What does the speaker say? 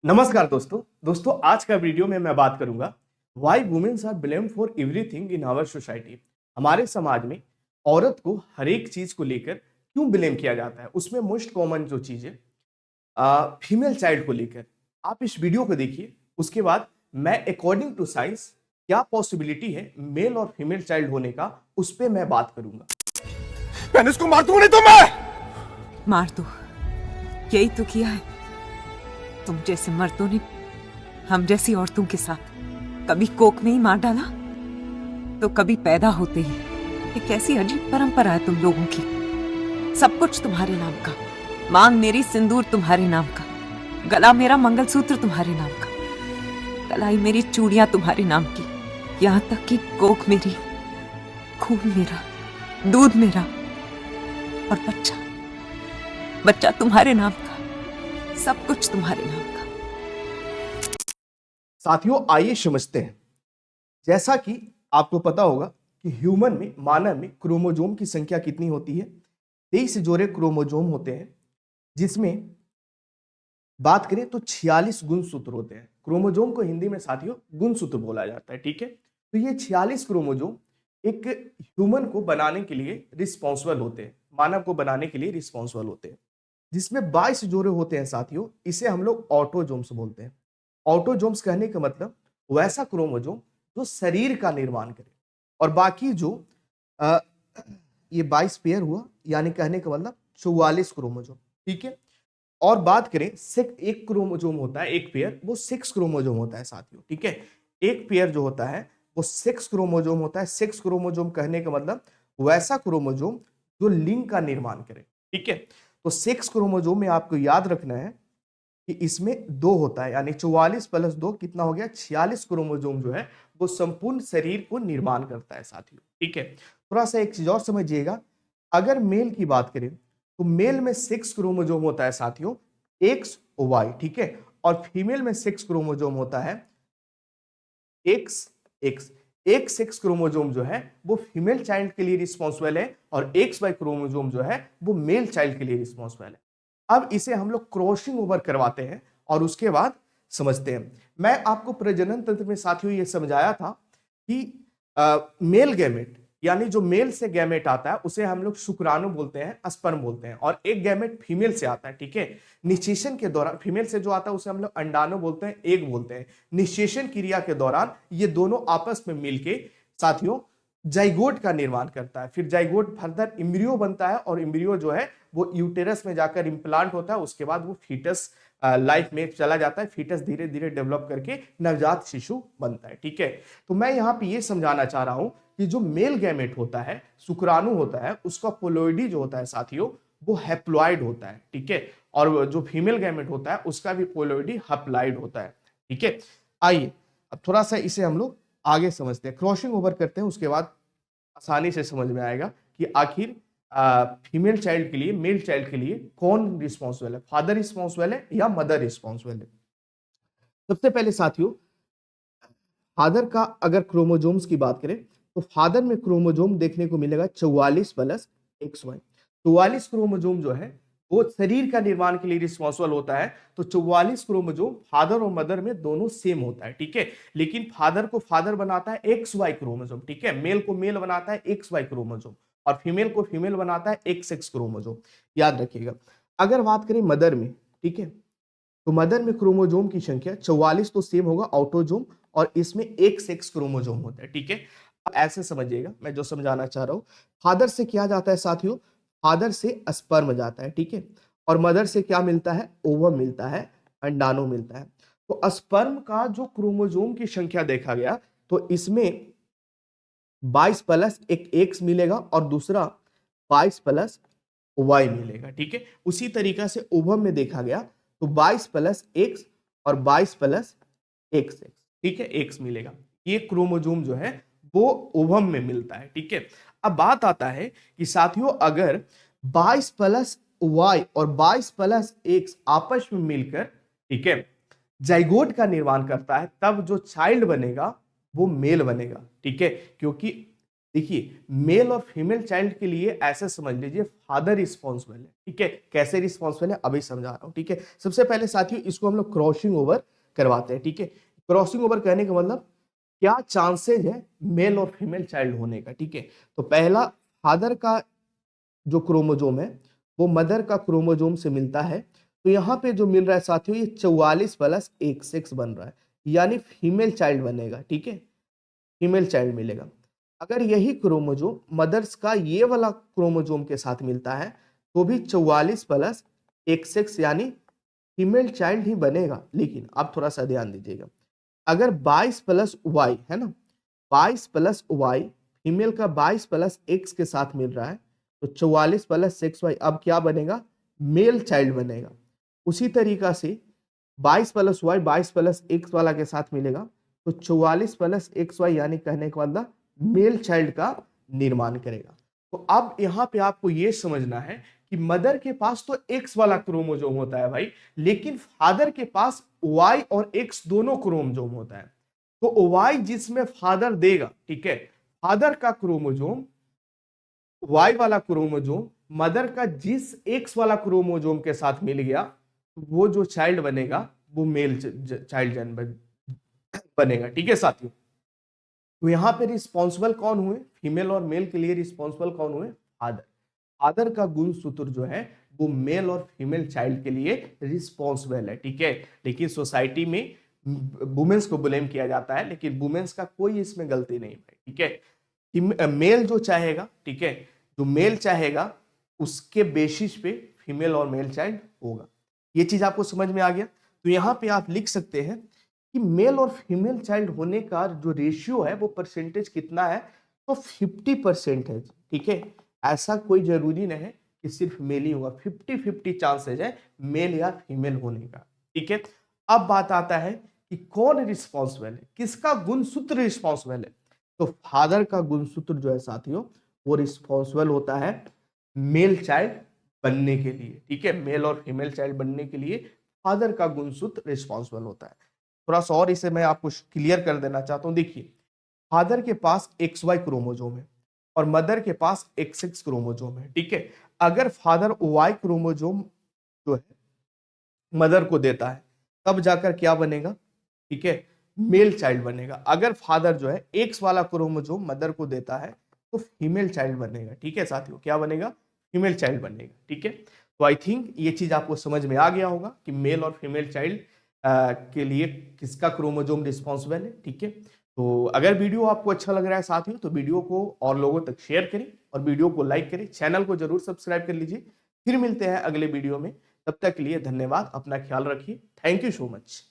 नमस्कार दोस्तों आज का वीडियो में मैं बात करूंगा why womens are blamed for everything in our society. हमारे समाज में औरत को हर एक चीज को लेकर क्यों ब्लेम किया जाता है। उसमें मोस्ट कॉमन जो चीज है फीमेल चाइल्ड को लेकर। आप इस वीडियो को देखिए, उसके बाद मैं अकॉर्डिंग टू साइंस क्या पॉसिबिलिटी है मेल और फीमेल चाइल्ड होने का, उस पर मैं बात करूंगा। मैंने इसको मार दूंगा नहीं तो मैं मार दो, यही तो किया है। तुम जैसे मर्दों ने हम जैसी औरतों के साथ कभी कोख में ही मार डाला तो कभी पैदा होते ही। ये कैसी अजीब परंपरा है तुम लोगों की। सब कुछ तुम्हारे नाम का, मांग मेरी सिंदूर तुम्हारे नाम का, गला मेरा मंगलसूत्र तुम्हारे नाम का, कलाई मेरी चूड़ियां तुम्हारे नाम की, यहाँ तक कि कोख मेरी, खून मेरा, दूध मेरा और बच्चा तुम्हारे नाम का, सब कुछ तुम्हारे नाम का। साथियों आइए समझते हैं। जैसा कि आपको पता होगा कि ह्यूमन में, मानव में क्रोमोजोम की संख्या कितनी होती है। 23 जोड़े क्रोमोजोम होते हैं, जिसमें बात करें तो 46 गुणसूत्र होते हैं। क्रोमोजोम को हिंदी में साथियों गुणसूत्र बोला जाता है, ठीक है। तो ये 46 क्रोमोजोम एक ह्यूमन को बनाने के लिए रिस्पॉन्सिबल होते हैं, मानव को बनाने के लिए रिस्पॉन्सिबल होते हैं, जिसमें 22 जोड़े होते हैं साथियों। इसे हम लोग ऑटोजोम्स बोलते हैं। ऑटोजोम्स कहने का मतलब वैसा क्रोमोजोम जो शरीर का निर्माण करे, और बाकी जो अ, ये 22 पेयर हुआ, यानी कहने का मतलब 44 क्रोमोजोम, ठीक है। और बात करें एक क्रोमोजोम होता है, एक पेयर, वो 6 क्रोमोजोम होता है साथियों, ठीक है। एक पेयर जो होता है वो 6 क्रोमोजोम होता है। 6 क्रोमोजोम कहने का मतलब वैसा क्रोमोजोम जो लिंग का निर्माण करे, ठीक है। तो 6 क्रोमोजोम में आपको याद रखना है कि इसमें 2 होता है, यानी 44 प्लस 2 कितना हो गया, 46 क्रोमोजोम जो है वो संपूर्ण शरीर को निर्माण करता है साथियों, ठीक है। थोड़ा सा एक चीज और समझिएगा, अगर मेल की बात करें तो मेल में 6 क्रोमोजोम होता है साथियों, एक्स वाई, ठीक है। और फीमेल में 6 क्रोमोजोम होता है, एक्स एक्स। एक 6 क्रोमोजोम जो है वो फीमेल चाइल्ड के लिए रिस्पॉन्सिबल है, और एक्स वाई क्रोमोजोम जो है वो मेल चाइल्ड के लिए रिस्पॉन्सिबल है। अब इसे हम लोग क्रॉसिंग ओवर करवाते हैं और उसके बाद समझते हैं। मैं आपको प्रजनन तंत्र में साथियों ये समझाया था कि मेल गैमेट, यानी जो मेल से गैमेट आता है उसे हम लोग शुक्राणु बोलते हैं, स्पर्म बोलते हैं, और एक गैमेट फीमेल से आता है, ठीक है। निषेचन के दौरान फीमेल से जो आता है उसे हम लोग अंडाणु बोलते हैं, एग बोलते हैं। निषेचन क्रिया के दौरान ये दोनों आपस में मिलके साथियों जाइगोट का निर्माण करता है। फिर जाइगोट फर्दर इम्ब्रियो बनता है, और इम्ब्रियो जो है वो यूटेरस में जाकर इम्प्लांट होता है। उसके बाद वो फीटस लाइफ में चला जाता है। फीटस धीरे धीरे डेवलप करके नवजात शिशु बनता है, ठीक है। तो मैं यहाँ पे ये समझाना चाह रहा हूं कि जो मेल गैमेट होता है, शुक्राणु होता है, उसका पोलोइडी जो होता है साथियों वो हैप्लॉइड होता है, ठीक है। और जो फीमेल गैमेट होता है उसका भी पोलोइडी हैप्लॉइड होता है, ठीक है। आइए अब थोड़ा सा इसे हम लोग आगे समझते हैं, क्रॉसिंग ओवर करते हैं, उसके बाद आसानी से समझ में आएगा कि आखिर फीमेल चाइल्ड के लिए, मेल चाइल्ड के लिए कौन रिस्पॉन्सिबल है, फादर रिस्पॉन्सिबल है या मदर रिस्पॉन्सिबल है। सबसे पहले साथियों फादर का अगर क्रोमोजोम्स की बात करें तो फादर में क्रोमोजोम देखने को मिलेगा 44 प्लस XY। 44 क्रोमोजोम जो है वो शरीर का निर्माण के लिए रिस्पॉन्सिबल होता है। तो 44 क्रोमोजोम फादर और मदर में दोनों सेम होता है, ठीक है। लेकिन फादर को फादर बनाता है XY क्रोमोजोम, ठीक है। मेल को मेल बनाता है XY क्रोमोजोम, और फीमेल को फीमेल बनाता है XX क्रोमोजोम। याद रखिएगा। अगर बात करें मदर में, ठीक है, तो मदर में क्रोमोजोम की संख्या 44 तो सेम होगा ऑटोजोम, और इसमें एक सेक्स क्रोमोजोम होता है, ठीक है। अब ऐसे समझिएगा मैं जो समझाना चाह रहा हूं, फादर से क्या जाता है साथियों, फादर से स्पर्म जाता है, ठीक है। और मदर से क्या मिलता है, ओवम मिलता है, अंडाणु मिलता है। तो स्पर्म का जो क्रोमोजोम की संख्या देखा गया तो इसमें 22 प्लस एक एक्स मिलेगा और दूसरा 22 प्लस वाई मिलेगा, ठीक है। उसी तरीका से ओवम में देखा गया तो 22 प्लस एक्स और 22 प्लस एक्स, ठीक है, एक्स मिलेगा। ये क्रोमोजोम जो है वो ओवम में मिलता है, ठीक है। अब बात आता है कि साथियों अगर 22 प्लस वाई और 22 प्लस एक्स आपस में मिलकर, ठीक है, जाइगोट का निर्माण करता है, तब जो चाइल्ड बनेगा वो मेल बनेगा, ठीक है। क्योंकि देखिए मेल और फीमेल चाइल्ड के लिए ऐसे समझ लीजिए फादर रिस्पॉन्सिबल है, ठीक है। कैसे रिस्पॉन्सिबल है अभी समझा रहा हूं, ठीक है। सबसे पहले साथियों इसको हम लोग क्रॉसिंग ओवर करवाते हैं, ठीक है। क्रॉसिंग ओवर कहने का मतलब क्या चांसेज है मेल और फीमेल चाइल्ड होने का, ठीक है। तो पहला फादर का जो क्रोमोजोम है वो मदर का क्रोमोजोम से मिलता है, तो यहाँ पे जो मिल रहा है साथियों ये 44+1 6 बन रहा है, यानी फीमेल चाइल्ड बनेगा, ठीक है। फीमेल चाइल्ड मिलेगा। अगर यही क्रोमोजोम मदर्स का ये वाला क्रोमोजोम के साथ मिलता है तो भी 44+1 यानी फीमेल चाइल्ड ही बनेगा। लेकिन आप थोड़ा सा ध्यान दीजिएगा, अगर 22+y है ना, 22+y फीमेल का 22+x के साथ मिल रहा है तो 44+6y अब क्या बनेगा, मेल चाइल्ड बनेगा। उसी तरीका से 22+y 22+x वाला के साथ मिलेगा तो 44+xy यानी कहने का मतलब मेल चाइल्ड का निर्माण करेगा। तो अब यहाँ पे आपको ये समझना है कि मदर के पास तो एक्स वाला क्रोमोजोम होता है भाई, लेकिन फादर के पास वाई और एक्स दोनों क्रोमोजोम होता है। तो वाई जिसमें फादर देगा, ठीक है, फादर का क्रोमोजोम वाई वाला क्रोमोजोम मदर का जिस एक्स वाला क्रोमोजोम के साथ मिल गया तो वो जो चाइल्ड बनेगा वो मेल चाइल्ड बनेगा, ठीक है साथियों। तो यहां पे रिस्पॉन्सिबल कौन हुए, फीमेल और मेल के लिए रिस्पॉन्सिबल कौन हुए, फादर। फादर का गुणसूत्र जो है वो मेल और फीमेल चाइल्ड के लिए रिस्पॉन्सिबल है, ठीक है। लेकिन सोसाइटी में वुमेन्स को ब्लेम किया जाता है, लेकिन वुमेन्स का कोई इसमें गलती नहीं है, ठीक है। मेल जो चाहेगा, ठीक है, जो मेल चाहेगा उसके बेसिस पे फीमेल और मेल चाइल्ड होगा। ये चीज आपको समझ में आ गया। तो यहाँ पे आप लिख सकते हैं कि मेल और फीमेल चाइल्ड होने का जो रेशियो है वो परसेंटेज कितना है, तो 50% है, ठीक है। ऐसा कोई जरूरी नहीं है कि सिर्फ मेल ही होगा, 50-50 चांसेज है मेल या फीमेल होने का, ठीक है। अब बात आता है कि कौन रिस्पॉन्सिबल है, किसका गुणसूत्र रिस्पॉन्सिबल है। तो फादर का गुणसूत्र जो है साथियों वो रिस्पॉन्सिबल होता है मेल चाइल्ड बनने के लिए, ठीक है। मेल और फीमेल चाइल्ड बनने के लिए फादर का गुणसूत्र रिस्पॉन्सिबल होता है। थोड़ा सा और इसे मैं आपको क्लियर कर देना चाहता हूं। देखिए फादर के पास XY क्रोमोजोम है और मदर के पास XX क्रोमोजोम है, ठीक है। अगर फादर Y क्रोमोजोम जो है मदर को देता है तब जाकर क्या बनेगा, ठीक है, मेल चाइल्ड बनेगा। अगर फादर जो है X वाला क्रोमोजोम मदर को देता है तो फीमेल चाइल्ड बनेगा, ठीक है साथियों, क्या बनेगा, फीमेल चाइल्ड बनेगा, ठीक है। तो आई थिंक ये चीज आपको समझ में आ गया होगा कि मेल और फीमेल चाइल्ड के लिए किसका क्रोमोजोम रिस्पॉन्सिबल है, ठीक है। तो अगर वीडियो आपको अच्छा लग रहा है साथियों तो वीडियो को और लोगों तक शेयर करें और वीडियो को लाइक करें, चैनल को जरूर सब्सक्राइब कर लीजिए। फिर मिलते हैं अगले वीडियो में, तब तक के लिए धन्यवाद, अपना ख्याल रखिए, थैंक यू सो मच।